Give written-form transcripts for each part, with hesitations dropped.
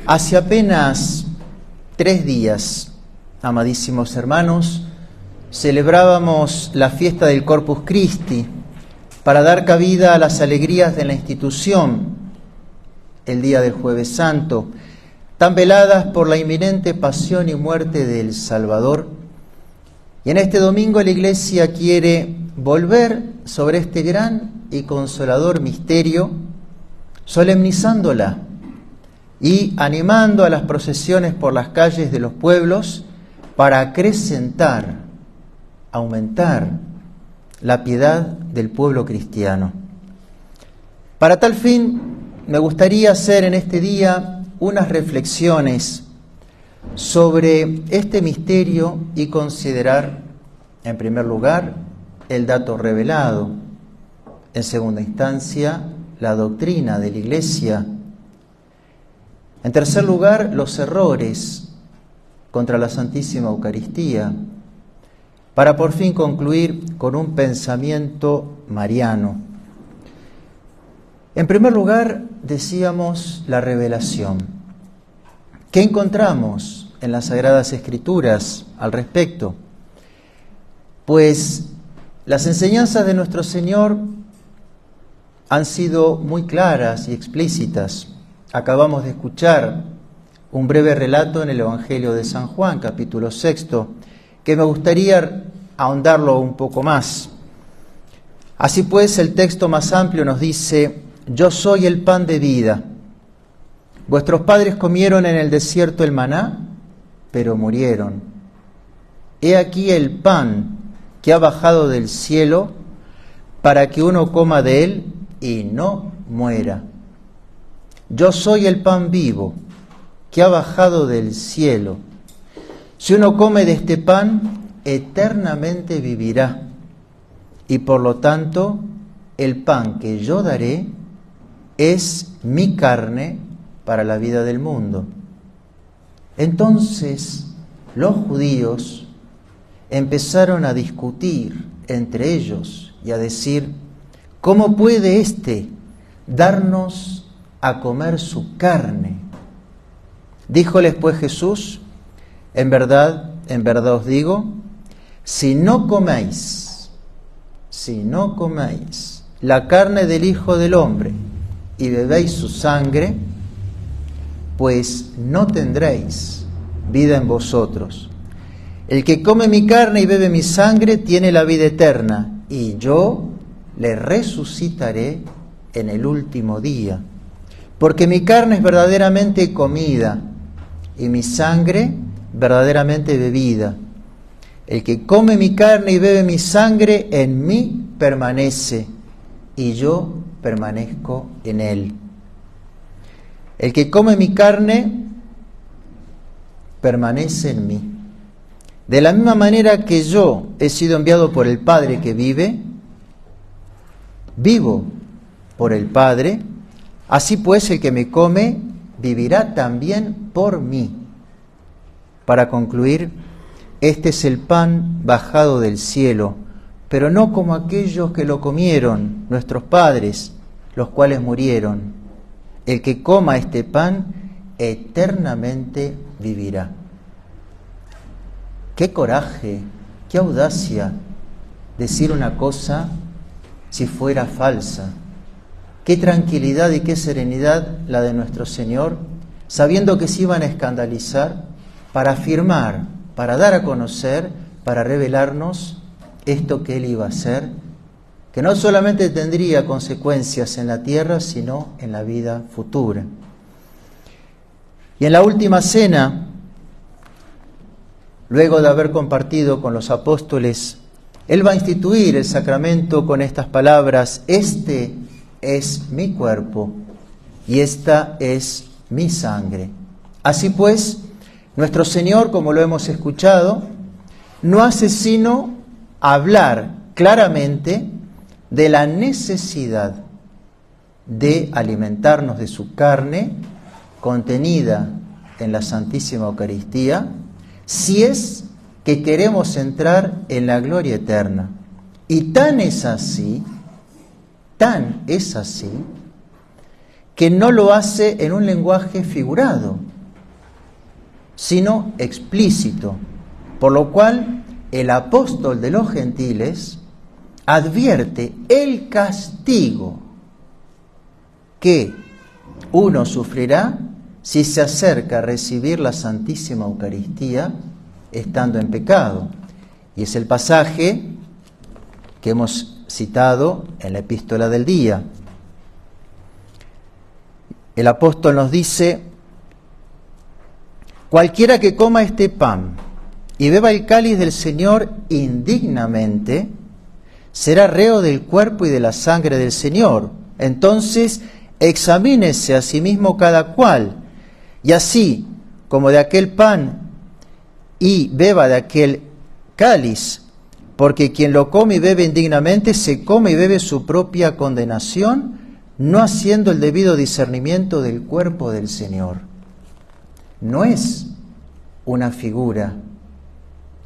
Hace apenas 3 días, amadísimos hermanos, celebrábamos la fiesta del Corpus Christi para dar cabida a las alegrías de la institución, el día del Jueves Santo, tan veladas por la inminente pasión y muerte del Salvador. Y en este domingo la Iglesia quiere volver sobre este gran y consolador misterio, solemnizándola y animando a las procesiones por las calles de los pueblos para acrecentar, aumentar la piedad del pueblo cristiano. Para tal fin, me gustaría hacer en este día unas reflexiones sobre este misterio y considerar, en primer lugar, el dato revelado, en segunda instancia, la doctrina de la Iglesia, en tercer lugar, los errores contra la Santísima Eucaristía, para por fin concluir con un pensamiento mariano. En primer lugar, decíamos la revelación. ¿Qué encontramos en las Sagradas Escrituras al respecto? Pues las enseñanzas de nuestro Señor han sido muy claras y explícitas. Acabamos de escuchar un breve relato en el Evangelio de San Juan, capítulo 6, que me gustaría ahondarlo un poco más. Así pues, el texto más amplio nos dice: yo soy el pan de vida. Vuestros padres comieron en el desierto el maná, pero murieron. He aquí el pan que ha bajado del cielo para que uno coma de él y no muera. Yo soy el pan vivo que ha bajado del cielo. Si uno come de este pan, eternamente vivirá. Y por lo tanto, el pan que yo daré es mi carne para la vida del mundo. Entonces, los judíos empezaron a discutir entre ellos y a decir: ¿cómo puede éste darnos a comer su carne? Díjoles pues Jesús: en verdad os digo, si no coméis la carne del Hijo del Hombre y bebéis su sangre, pues no tendréis vida en vosotros. El que come mi carne y bebe mi sangre tiene la vida eterna, y yo le resucitaré en el último día. Porque mi carne es verdaderamente comida y mi sangre verdaderamente bebida. El que come mi carne y bebe mi sangre en mí permanece, y yo permanezco en él. El que come mi carne permanece en mí. De la misma manera que yo he sido enviado por el Padre que vive, vivo por el Padre, así pues el que me come vivirá también por mí. Para concluir, este es el pan bajado del cielo, pero no como aquellos que lo comieron, nuestros padres, los cuales murieron. El que coma este pan eternamente vivirá. Qué coraje, qué audacia decir una cosa si fuera falsa. Qué tranquilidad y qué serenidad la de nuestro Señor, sabiendo que se iban a escandalizar, para afirmar, para dar a conocer, para revelarnos esto que Él iba a hacer, que no solamente tendría consecuencias en la tierra, sino en la vida futura. Y en la última cena, luego de haber compartido con los apóstoles, Él va a instituir el sacramento con estas palabras: este es mi cuerpo y esta es mi sangre. Así pues, nuestro Señor, como lo hemos escuchado, no hace sino hablar claramente de la necesidad de alimentarnos de su carne contenida en la Santísima Eucaristía, si es que queremos entrar en la gloria eterna. Y tan es así, que no lo hace en un lenguaje figurado, sino explícito, por lo cual el apóstol de los gentiles advierte el castigo que uno sufrirá si se acerca a recibir la Santísima Eucaristía estando en pecado. Y es el pasaje que hemos citado en la epístola del día. El apóstol nos dice: cualquiera que coma este pan y beba el cáliz del Señor indignamente, será reo del cuerpo y de la sangre del Señor. Entonces, examínese a sí mismo cada cual, y así como de aquel pan y beba de aquel cáliz, porque quien lo come y bebe indignamente, se come y bebe su propia condenación, no haciendo el debido discernimiento del cuerpo del Señor. No es una figura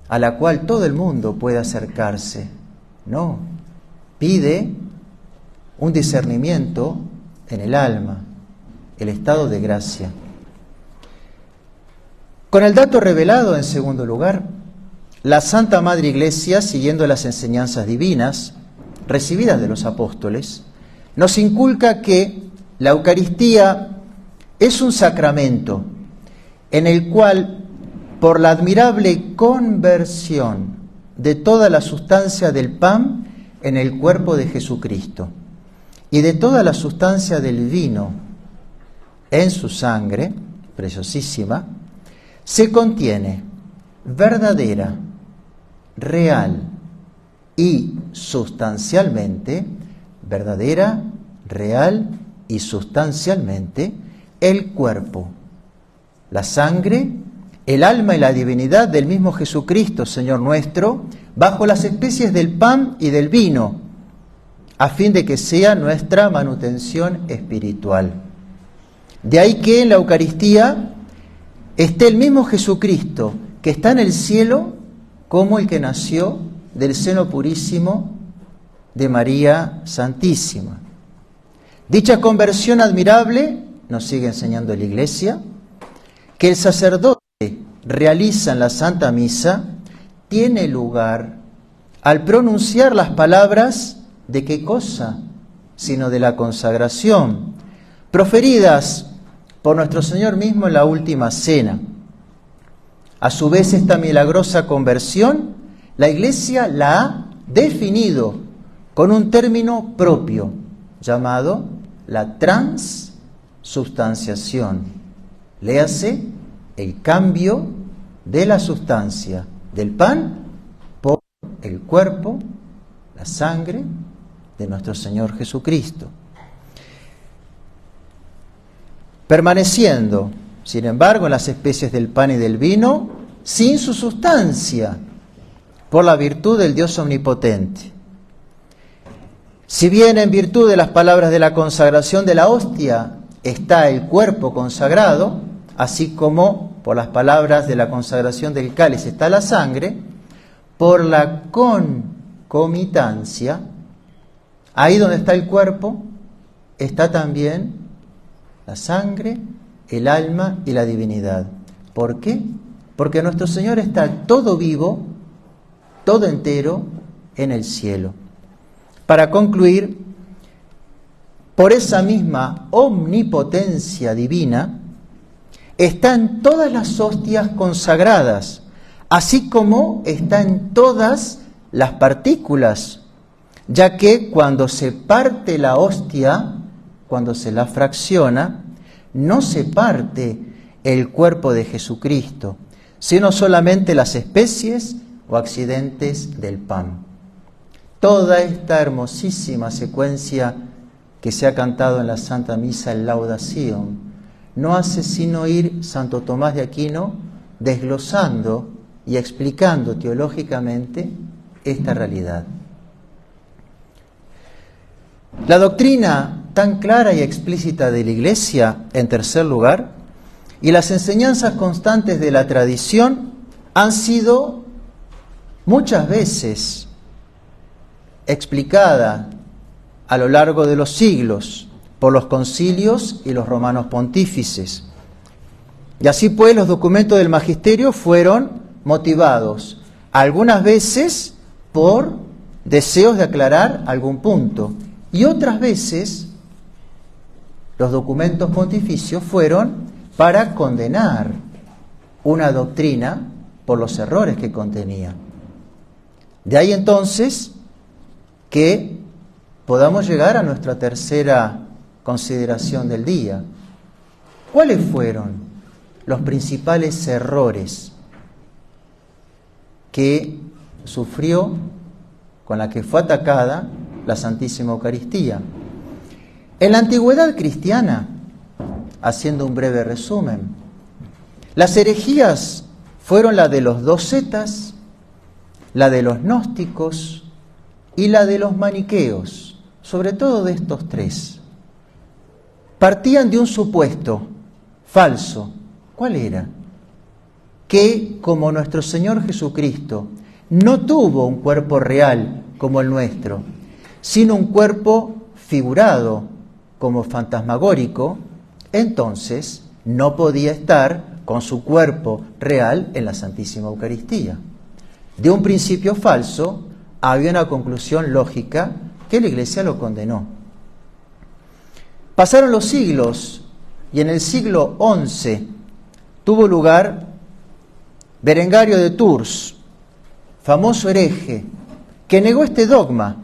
a la cual todo el mundo puede acercarse. No, pide un discernimiento en el alma, el estado de gracia. Con el dato revelado, en segundo lugar, la Santa Madre Iglesia, siguiendo las enseñanzas divinas recibidas de los apóstoles, nos inculca que la Eucaristía es un sacramento en el cual, por la admirable conversión de toda la sustancia del pan en el cuerpo de Jesucristo y de toda la sustancia del vino en su sangre, preciosísima, se contiene verdadera, real y sustancialmente, verdadera, real y sustancialmente, el cuerpo, la sangre, el alma y la divinidad del mismo Jesucristo, Señor nuestro, bajo las especies del pan y del vino, a fin de que sea nuestra manutención espiritual. De ahí que en la Eucaristía esté el mismo Jesucristo que está en el cielo como el que nació del seno purísimo de María Santísima. Dicha conversión admirable, nos sigue enseñando la Iglesia, que el sacerdote realiza en la Santa Misa, tiene lugar al pronunciar las palabras de qué cosa, sino de la consagración, proferidas por nuestro Señor mismo en la última cena. A su vez, esta milagrosa conversión, la Iglesia la ha definido con un término propio, llamado la transubstanciación. Léase, el cambio de la sustancia del pan por el cuerpo, la sangre de nuestro Señor Jesucristo. Permaneciendo, sin embargo, en las especies del pan y del vino, sin su sustancia, por la virtud del Dios omnipotente. Si bien en virtud de las palabras de la consagración de la hostia está el cuerpo consagrado, así como por las palabras de la consagración del cáliz está la sangre, por la concomitancia, ahí donde está el cuerpo, está también la sangre, el alma y la divinidad. ¿Por qué? Porque nuestro Señor está todo vivo, todo entero en el cielo. Para concluir, por esa misma omnipotencia divina, está en todas las hostias consagradas, así como está en todas las partículas, ya que cuando se parte la hostia, cuando se la fracciona, no se parte el cuerpo de Jesucristo, sino solamente las especies o accidentes del pan. Toda esta hermosísima secuencia que se ha cantado en la Santa Misa, el Laudación, no hace sino ir Santo Tomás de Aquino desglosando y explicando teológicamente esta realidad. La doctrina tan clara y explícita de la Iglesia, en tercer lugar, y las enseñanzas constantes de la tradición han sido muchas veces explicadas a lo largo de los siglos por los concilios y los romanos pontífices. Y así pues los documentos del magisterio fueron motivados, algunas veces por deseos de aclarar algún punto, y otras veces los documentos pontificios fueron para condenar una doctrina por los errores que contenía. De ahí entonces que podamos llegar a nuestra tercera consideración del día. ¿Cuáles fueron los principales errores que sufrió, con la que fue atacada la Santísima Eucaristía? En la antigüedad cristiana, haciendo un breve resumen, las herejías fueron la de los docetas, la de los gnósticos y la de los maniqueos, sobre todo de estos tres. Partían de un supuesto falso. ¿Cuál era? Que como nuestro Señor Jesucristo no tuvo un cuerpo real como el nuestro, sino un cuerpo figurado como fantasmagórico, entonces no podía estar con su cuerpo real en la Santísima Eucaristía. De un principio falso había una conclusión lógica que la Iglesia lo condenó. Pasaron los siglos y en el siglo XI tuvo lugar Berengario de Tours, famoso hereje, que negó este dogma,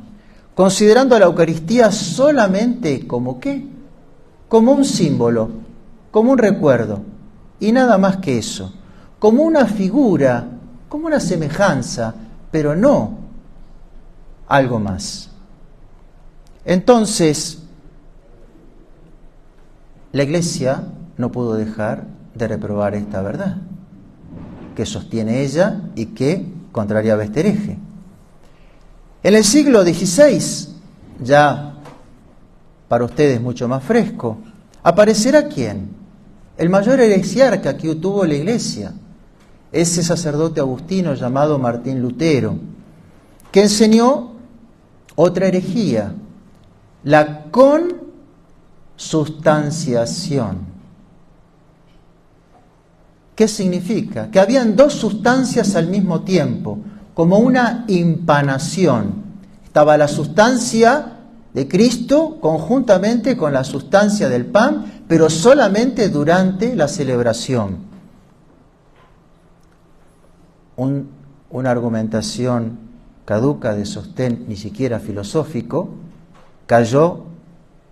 considerando a la Eucaristía solamente como ¿qué? Como un símbolo, como un recuerdo, y nada más que eso, como una figura, como una semejanza, pero no algo más. Entonces, la Iglesia no pudo dejar de reprobar esta verdad que sostiene ella y que contrariaba este hereje. En el siglo XVI, ya para ustedes mucho más fresco, aparecerá ¿quién? El mayor heresiarca que tuvo la Iglesia, ese sacerdote agustino llamado Martín Lutero, que enseñó otra herejía, la consubstanciación. ¿Qué significa? Que habían dos sustancias al mismo tiempo, como una impanación. Estaba la sustancia de Cristo conjuntamente con la sustancia del pan, pero solamente durante la celebración. Una argumentación caduca de sostén ni siquiera filosófico cayó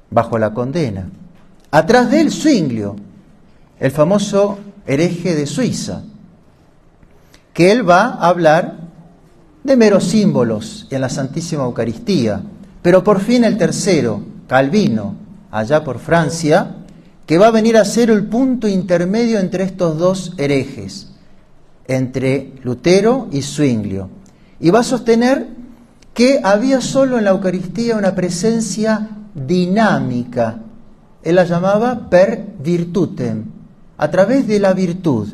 bajo la condena. Atrás de él, Zwinglio, el famoso hereje de Suiza, que él va a hablar de meros símbolos en la Santísima Eucaristía. Pero por fin el tercero, Calvino, allá por Francia, que va a venir a ser el punto intermedio entre estos dos herejes, entre Lutero y Zwinglio, y va a sostener que había solo en la Eucaristía una presencia dinámica. Él la llamaba per virtutem, a través de la virtud.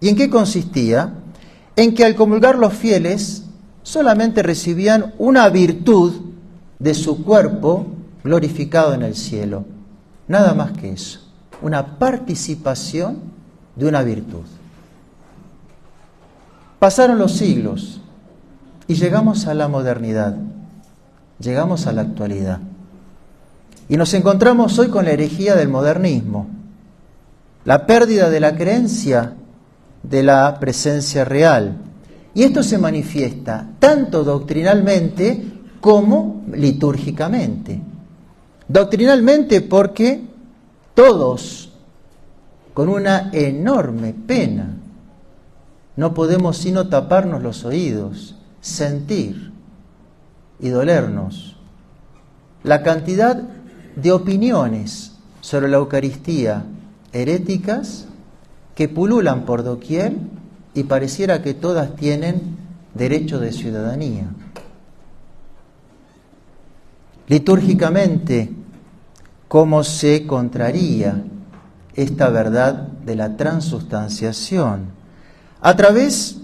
¿Y en qué consistía? En que al comulgar los fieles solamente recibían una virtud de su cuerpo glorificado en el cielo. Nada más que eso, una participación de una virtud. Pasaron los siglos y llegamos a la modernidad, llegamos a la actualidad. Y nos encontramos hoy con la herejía del modernismo, la pérdida de la creencia de la presencia real. Y esto se manifiesta tanto doctrinalmente como litúrgicamente. Doctrinalmente porque todos, con una enorme pena, no podemos sino taparnos los oídos, sentir y dolernos la cantidad de opiniones sobre la Eucaristía heréticas que pululan por doquier y pareciera que todas tienen derecho de ciudadanía. Litúrgicamente, ¿cómo se contraría esta verdad de la transubstanciación? A través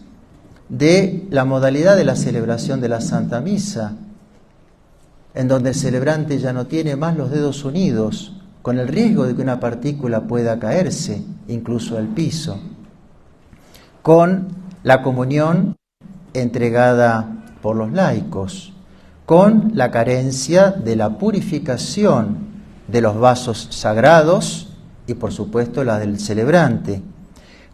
de la modalidad de la celebración de la Santa Misa, en donde el celebrante ya no tiene más los dedos unidos con el riesgo de que una partícula pueda caerse, incluso al piso, con la comunión entregada por los laicos, con la carencia de la purificación de los vasos sagrados y por supuesto la del celebrante,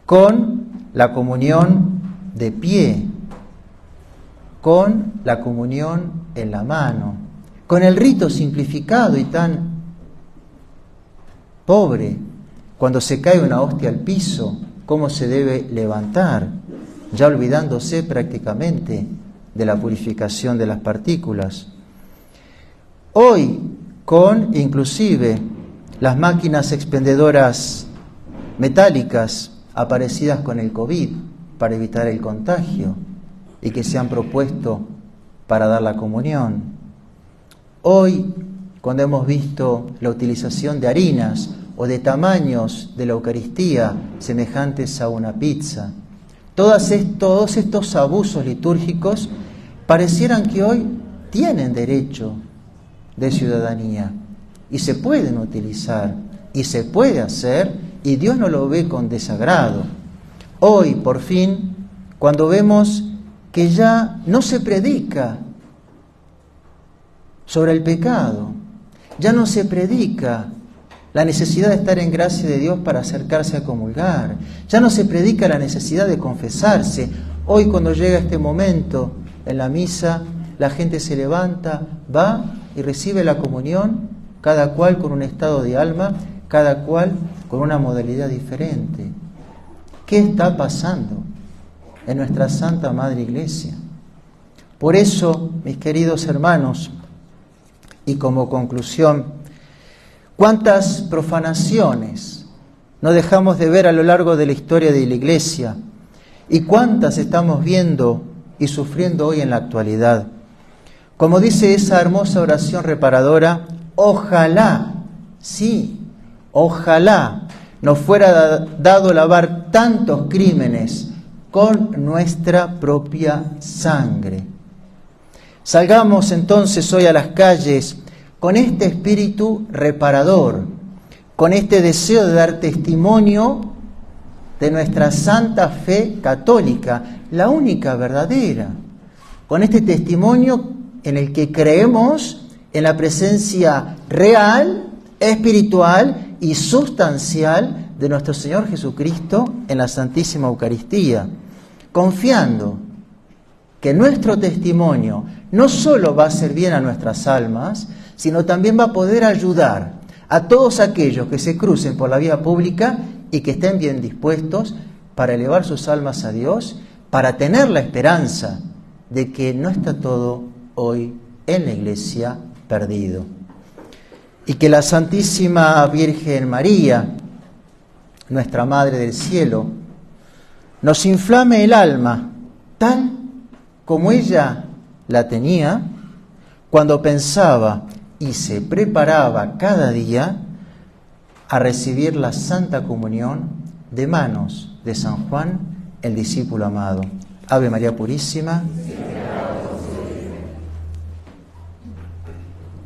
con la comunión de pie, con la comunión en la mano, con el rito simplificado y tan pobre, cuando se cae una hostia al piso, cómo se debe levantar, ya olvidándose prácticamente de la purificación de las partículas. Hoy, con inclusive las máquinas expendedoras metálicas aparecidas con el COVID para evitar el contagio y que se han propuesto para dar la comunión. Hoy, cuando hemos visto la utilización de harinas o de tamaños de la Eucaristía semejantes a una pizza, todos estos abusos litúrgicos parecieran que hoy tienen derecho de ciudadanía y se pueden utilizar y se puede hacer y Dios no lo ve con desagrado. Hoy, por fin, cuando vemos que ya no se predica sobre el pecado, ya no se predica la necesidad de estar en gracia de Dios para acercarse a comulgar, ya no se predica la necesidad de confesarse. Hoy, cuando llega este momento en la misa, la gente se levanta, va y recibe la comunión, cada cual con un estado de alma, cada cual con una modalidad diferente. ¿Qué está pasando en nuestra Santa Madre Iglesia? Por eso, mis queridos hermanos, y como conclusión, ¿cuántas profanaciones no dejamos de ver a lo largo de la historia de la Iglesia? ¿Y cuántas estamos viendo y sufriendo hoy en la actualidad? Como dice esa hermosa oración reparadora, ojalá, sí, ojalá nos fuera dado lavar tantos crímenes con nuestra propia sangre. Salgamos entonces hoy a las calles con este espíritu reparador, con este deseo de dar testimonio de nuestra santa fe católica, la única verdadera, con este testimonio en el que creemos en la presencia real, espiritual y sustancial de nuestro Señor Jesucristo en la Santísima Eucaristía, confiando que nuestro testimonio no solo va a hacer bien a nuestras almas, sino también va a poder ayudar a todos aquellos que se crucen por la vía pública y que estén bien dispuestos para elevar sus almas a Dios, para tener la esperanza de que no está todo hoy en la Iglesia perdido. Y que la Santísima Virgen María, nuestra Madre del Cielo, nos inflame el alma tal como ella la tenía cuando pensaba y se preparaba cada día a recibir la Santa Comunión de manos de San Juan, el discípulo amado. Ave María Purísima.